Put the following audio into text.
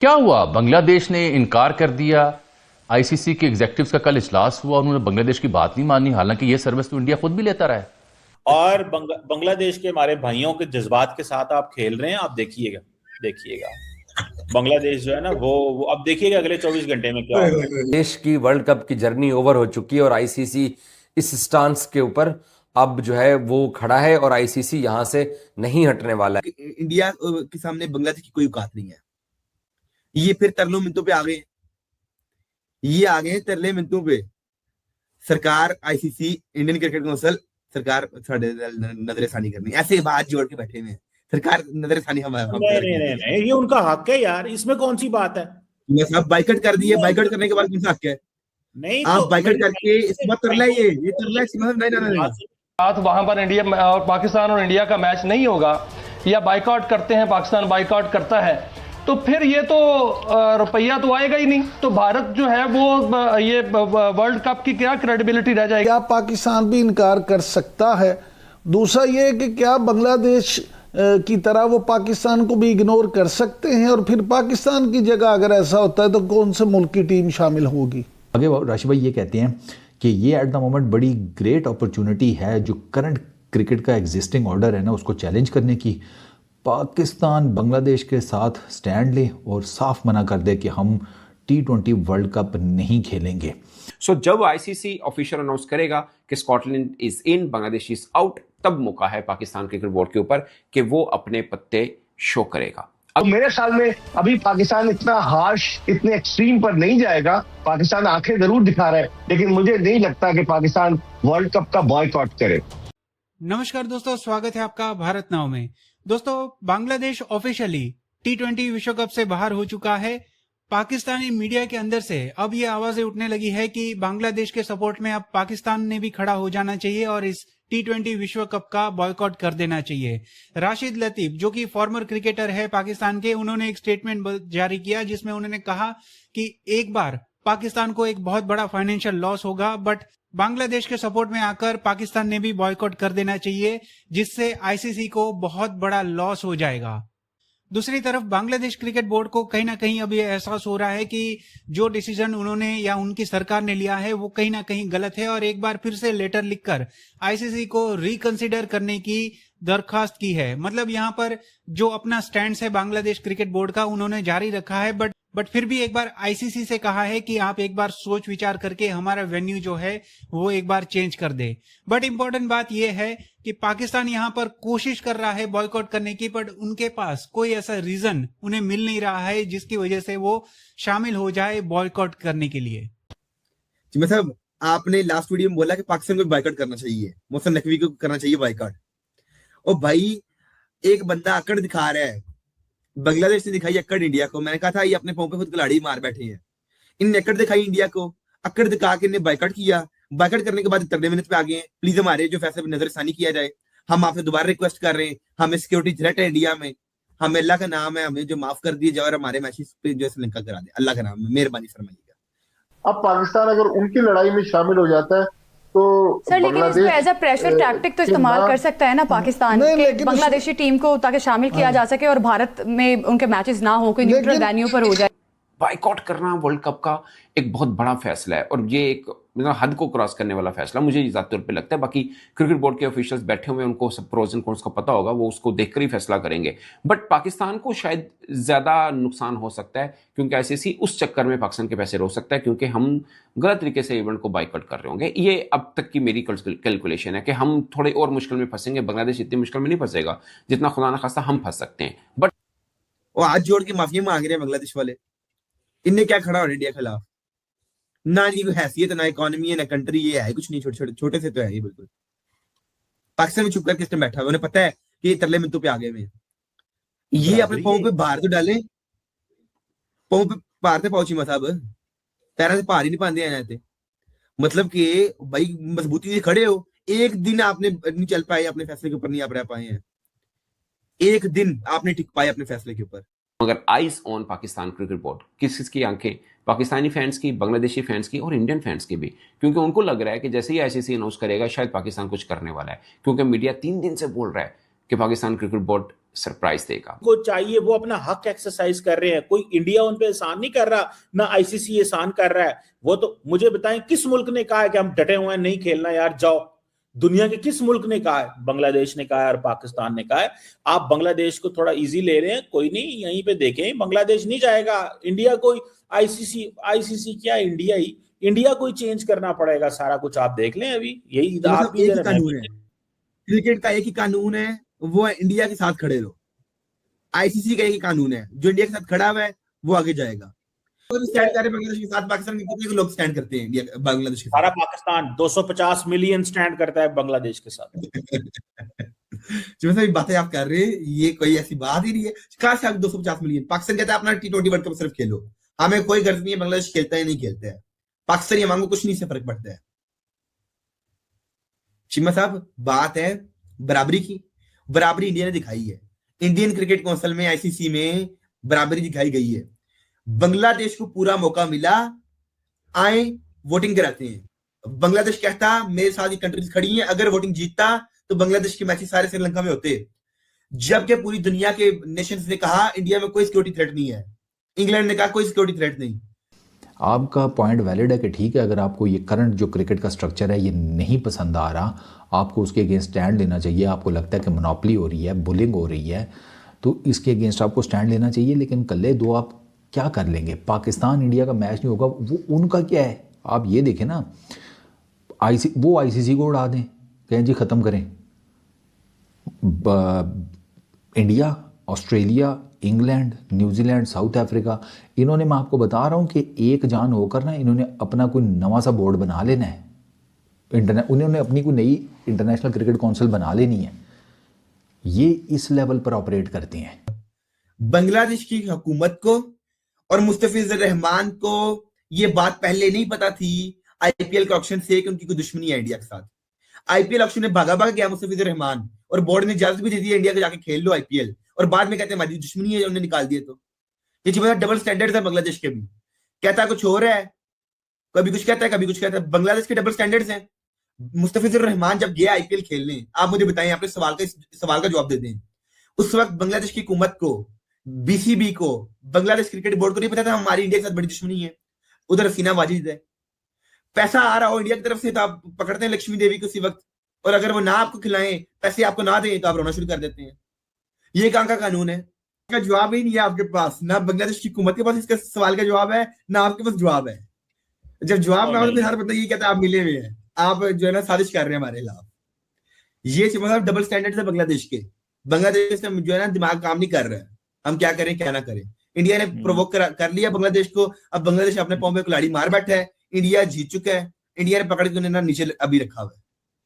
क्या हुआ? बांग्लादेश ने इनकार कर दिया। आईसीसी के एग्जेक्टिव्स का कल इजलास हुआ, उन्होंने बांग्लादेश की बात नहीं मानी, हालांकि ये सर्विस तो इंडिया खुद भी लेता रहा है। और बांग्लादेश के हमारे भाइयों के जज्बात के साथ आप खेल रहे हैं। आप देखिएगा देखिएगा बांग्लादेश जो है ना वो अब देखिएगा अगले 24 घंटे में क्या होगा। देश की वर्ल्ड कप की जर्नी ओवर हो चुकी है और आईसीसी इस स्टांस के ऊपर अब जो है वो खड़ा है और आईसीसी यहां से नहीं हटने वाला है। इंडिया के सामने बांग्लादेश की कोई औकात नहीं है। ये फिर तरलो मिनटों पे आ गए, ये आ गए तरले मिनटों पे। सरकार, आईसीसी, इंडियन क्रिकेट काउंसिल, सरकार नजरसानी करनी, ऐसे बात जोड़ के बैठे हुए हैं। सरकार नजरसानी हम नहीं, ये उनका हक है यार, इसमें कौन सी बात है। सब बाइकट कर दिए, बाइकट करने के बाद कौन सा हक है? नहीं आप तो बाइकट करके इसमें तरला ये तरला नहीं बात वहां पर इंडिया और पाकिस्तान और इंडिया का मैच नहीं होगा या बाइकआउट करते हैं, पाकिस्तान बाइकआउट करता है, तो फिर ये तो रुपया तो आएगा ही नहीं। तो भारत जो है वो ये वर्ल्ड कप की क्या क्रेडिबिलिटी रह जाएगी? क्या पाकिस्तान भी इनकार कर सकता है? दूसरा ये कि क्या बांग्लादेश की तरह वो पाकिस्तान को भी इग्नोर कर सकते हैं? और फिर पाकिस्तान की जगह अगर ऐसा होता है तो कौन से मुल्क की टीम शामिल होगी? आगे राशिद भाई ये कहते हैं कि ये एट द मोमेंट बड़ी ग्रेट अपॉर्चुनिटी है जो करंट क्रिकेट का एग्जिस्टिंग ऑर्डर है ना उसको चैलेंज करने की। पाकिस्तान बांग्लादेश के साथ स्टैंड ले और साफ मना कर दे कि हम T20 वर्ल्ड कप नहीं खेलेंगे। सो जब आईसीसी ऑफिशियल अनाउंस करेगा कि Scotland is in, Bangladesh is out, तब मौका है पाकिस्तान क्रिकेट बोर्ड के ऊपर कि वो अपने पत्ते शो करेगा। अब मेरे ख्याल में अभी पाकिस्तान इतना हार्श, इतने एक्सट्रीम पर नहीं जाएगा। पाकिस्तान आंखें जरूर दिखा रहा है, लेकिन मुझे नहीं लगता कि पाकिस्तान वर्ल्ड कप का बॉयकॉट करे। नमस्कार दोस्तों, स्वागत है आपका भारत नाउ में। दोस्तों, बांग्लादेश ऑफिशियली T20 विश्व कप से बाहर हो चुका है। पाकिस्तानी मीडिया के अंदर से अब ये आवाजें उठने लगी है कि बांग्लादेश के सपोर्ट में अब पाकिस्तान ने भी खड़ा हो जाना चाहिए और इस T20 विश्व कप का बॉयकॉट कर देना चाहिए। राशिद लतीफ, जो कि फॉर्मर क्रिकेटर है पाकिस्तान के, उन्होंने एक स्टेटमेंट जारी किया जिसमें उन्होंने कहा कि एक बार पाकिस्तान को एक बहुत बड़ा फाइनेंशियल लॉस होगा, बट बांग्लादेश के सपोर्ट में आकर पाकिस्तान ने भी बॉयकॉट कर देना चाहिए, जिससे आईसीसी को बहुत बड़ा लॉस हो जाएगा। दूसरी तरफ बांग्लादेश क्रिकेट बोर्ड को कहीं ना कहीं अब ये एहसास हो रहा है कि जो डिसीजन उन्होंने या उनकी सरकार ने लिया है वो कहीं ना कहीं गलत है और एक बार फिर से लेटर लिखकर आईसीसी को रिकंसिडर करने की दरखास्त की है। मतलब यहाँ पर जो अपना स्टैंड है बांग्लादेश क्रिकेट बोर्ड का उन्होंने जारी रखा है, बट फिर भी एक बार आईसीसी से कहा है कि आप एक बार सोच विचार करके हमारा वेन्यू जो है वो एक बार चेंज कर दे। बट इंपॉर्टेंट बात यह है कि पाकिस्तान यहाँ पर कोशिश कर रहा है बॉयकॉट करने की, बट उनके पास कोई ऐसा रीजन उन्हें मिल नहीं रहा है जिसकी वजह से वो शामिल हो जाए बॉयकॉट करने के लिए। मतलब आपने लास्ट वीडियो में बोला कि पाकिस्तान को बॉयकॉट करना चाहिए, मोहसिन नकवी को करना चाहिए बॉयकॉट। और भाई एक बंदा अकड़ दिखा रहा है, बांग्लादेश ने दिखाई अक्कड़ इंडिया को। मैंने कहा था ये अपने पांव पे खुद कलाड़ी मार बैठे हैं। इनने अक्कड़ दिखाई इंडिया को, अक्कड़ दिखा के इन्हें बाइकआउट किया। बाइकआउट करने के बाद 13 मिनट पे आ गए हैं, प्लीज हमारे जो फैसले पर नजरसानी किया जाए। हम आपसे दोबारा रिक्वेस्ट कर रहे हैं, हमें सिक्योरिटी थ्रेट है इंडिया में, हमें अल्लाह का नाम है, हमें जो माफ कर दिए जाए और हमारे मैचेस पे जो श्रीलंका करा दे, अल्लाह का नाम है, मेहरबानी फरमाइएगा। अब पाकिस्तान अगर उनकी लड़ाई में शामिल हो जाता है तो सर, लेकिन इसको एज अ प्रेशर टैक्टिक तो इस्तेमाल कर सकता है ना पाकिस्तान के बांग्लादेशी टीम को, ताकि शामिल किया जा सके और भारत में उनके मैचेस ना हो, कोई न्यूट्रल वेन्यू पर हो जाए। बाइकआउट करना वर्ल्ड कप का एक बहुत बड़ा फैसला है और ये एक मतलब हद को क्रॉस करने वाला फैसला मुझे ज़्यादा तौर पे लगता है। बाकी क्रिकेट बोर्ड के ऑफिशियल्स बैठे हुए हैं, उनको सब प्रोज एंड कॉन्स का पता होगा, वो उसको देखकर ही फैसला करेंगे। बट पाकिस्तान को शायद ज़्यादा नुकसान हो सकता है क्योंकि आईसीसी उस चक्कर में पाकिस्तान के पैसे रोक सकता है क्योंकि हम गलत तरीके से इवेंट को बाइकआउट कर रहे होंगे। ये अब तक की मेरी कैलकुलेशन है कि हम थोड़े और मुश्किल में फंसेंगे। बांग्लादेश इतनी मुश्किल में नहीं फंसेगा जितना खुदा न खास्ता हम फंस सकते हैं। बट वो हाथ जोड़ के माफी मांग रहे हैं बांग्लादेश वाले। इनने क्या खड़ा हो इंडिया के खिलाफ? ना जी कोई हैसियत, ना इकोनॉमी है, ना कंट्री, ये है कुछ नहीं, छोटे से तो है ये बिल्कुल। पाकिस्तान में चुप करके सिस्टम बैठा हुआ, उन्हें पता है कि ये तरले मिनटों पे आ गए हैं। ये अपने पाँव पे भार तो डाले, पाँव पे भार थे पहुंची साहब, पैरों से भार ही नहीं पाते हैं। मतलब कि भाई मजबूती से खड़े हो, एक दिन आपने नहीं चल पाए, अपने फैसले के ऊपर नहीं आप रह पाए हैं, एक दिन आपने टिक पाए अपने फैसले के ऊपर। मगर eyes on Pakistan cricket board, किसकी आंखें? पाकिस्तानी फैंस की, बांग्लादेशी फैंस की और इंडियन फैंस की भी, क्योंकि उनको लग रहा है कि जैसे ही आईसीसी अनाउंस करेगा शायद पाकिस्तान कुछ करने वाला है। क्योंकि मीडिया 3 दिन से बोल रहा है कि पाकिस्तान क्रिकेट बोर्ड सरप्राइज देगा। को चाहिए, वो अपना हक एक्सरसाइज कर रहे हैं, कोई इंडिया उन पे एहसान नहीं कर रहा, ना आईसीसी एहसान कर रहा है। वो तो मुझे बताएं किस मुल्क ने कहा है कि हम डटे हुए हैं, नहीं खेलना यार जाओ? दुनिया के किस मुल्क ने कहा है? बांग्लादेश ने कहा है और पाकिस्तान ने कहा है। आप बांग्लादेश को थोड़ा इजी ले रहे हैं, कोई नहीं, यहीं पे देखें, बांग्लादेश नहीं जाएगा। इंडिया कोई आईसीसी क्या, इंडिया कोई चेंज करना पड़ेगा, सारा कुछ आप देख लें। अभी यही आप भी एक ही कानून है, क्रिकेट का एक ही कानून है, वो है इंडिया के साथ खड़े रहो। आईसीसी का एक ही कानून है, जो इंडिया के साथ खड़ा हुआ है वो आगे जाएगा। स्टैंड कर रहे बांग्लादेश के साथ, पाकिस्तान के कितने लोग स्टैंड करते हैं इंडिया बांग्लादेश के साथ? सारा पाकिस्तान 250 मिलियन स्टैंड करता है बांग्लादेश के साथ। जो सभी बातें आप कर रहे हैं, ये कोई ऐसी बात ही नहीं है। कहां से आप 250 मिलियन? पाकिस्तान कहता है अपना T20 वर्ल्ड कप सिर्फ खेलो, हमें कोई गर्ज नहीं है बांग्लादेश खेलता है नहीं खेलता है। पाकिस्तान ये मांगो कुछ नहीं से फर्क पड़ता है। चिम्मा साहब, बात है बराबरी की। बराबरी इंडिया ने दिखाई है, इंडियन क्रिकेट काउंसिल में, आईसीसी में बराबरी दिखाई गई है। बांग्लादेश को पूरा मौका मिला, आए वोटिंग कराते हैं। बांग्लादेश कहता मेरे साथ ये कंट्रीज खड़ी हैं, अगर वोटिंग जीतता तो बांग्लादेश के मैचेस सारे श्रीलंका में होते। जबकि पूरी दुनिया के नेशंस ने कहा इंडिया में कोई सिक्योरिटी थ्रेट नहीं है, इंग्लैंड ने कहा कोई सिक्योरिटी थ्रेट नहीं। आपका पॉइंट वैलिड है कि ठीक है, अगर आपको ये करंट जो क्रिकेट का स्ट्रक्चर है ये नहीं पसंद आ रहा, आपको उसके अगेंस्ट स्टैंड लेना चाहिए। आपको लगता है कि मोनोपोली हो रही है, बुलिंग हो रही है, तो इसके अगेंस्ट आपको स्टैंड लेना चाहिए। लेकिन कल्ले दो आप क्या कर लेंगे? पाकिस्तान इंडिया का मैच नहीं होगा, वो उनका क्या है? आप ये देखें ना, वो आईसीसी को उड़ा दें, कहें जी ख़त्म करें। India, Australia, England, New Zealand, south Africa, इन्होंने, मैं आपको बता रहा हूँ कि एक जान होकर ना इन्होंने अपना कोई नवा सा बोर्ड बना लेना है। उन्होंने अपनी कोई नई इंटरनेशनल क्रिकेट काउंसिल बना लेनी है। ये इस लेवल पर ऑपरेट करते हैं। बांग्लादेश की हुकूमत को और मुस्तफिजुर रहमान को ये बात पहले नहीं पता थी आईपीएल के ऑक्शन से कि उनकी कोई दुश्मनी है इंडिया के साथ। आईपीएल ऑक्शन में भागा गया मुस्तफिजुर रहमान, और बोर्ड ने इजाजत भी दे दी इंडिया को जाके खेल लो आईपीएल, और बाद में कहते हैं हमारी दुश्मनी है, उन्हें निकाल दिए। तो ये डबल स्टैंडर्ड है बांग्लादेश के भी, कहता कुछ हो रहा है, कभी कुछ कहता है कभी कुछ कहता है। बांग्लादेश के डबल स्टैंडर्ड्स हैं। मुस्तफिजुर रहमान जब गया आईपीएल खेलने, आप मुझे बताएं, आपने सवाल का जवाब दे दें, उस वक्त बांग्लादेश की हुकूमत को, बीसीबी को, बांग्लादेश क्रिकेट बोर्ड को नहीं पता था हमारी इंडिया के साथ बड़ी दुश्मनी है। उधर हसीना वाजिद है, पैसा आ रहा हो इंडिया की तरफ से तो आप पकड़ते हैं लक्ष्मी देवी को उसी वक्त, और अगर वो ना आपको खिलाएं, पैसे आपको ना दें, तो आप रोना शुरू कर देते हैं। ये कहां का कानून है? इसका जवाब ही नहीं है आपके पास, ना बांग्लादेश की हुकूमत के पास इसका सवाल का जवाब है, ना आपके पास जवाब है। जब जवाब ना हो तो हर बंदा ये कहता है आप मिले हुए हैं, आप जो है ना साजिश कर रहे हैं हमारे खिलाफ। ये मतलब डबल स्टैंडर्ड है बांग्लादेश के। बांग्लादेश में जो है ना दिमाग काम नहीं कर रहा है, हम क्या करें क्या ना करें। इंडिया ने प्रोवोक कर लिया बांग्लादेश को, अब बांग्लादेश अपने पांव पे कुल्हाड़ी मार बैठा है। इंडिया जीत चुका है, इंडिया ने पकड़ के उन्हें ना नीचे अभी रखा हुआ है।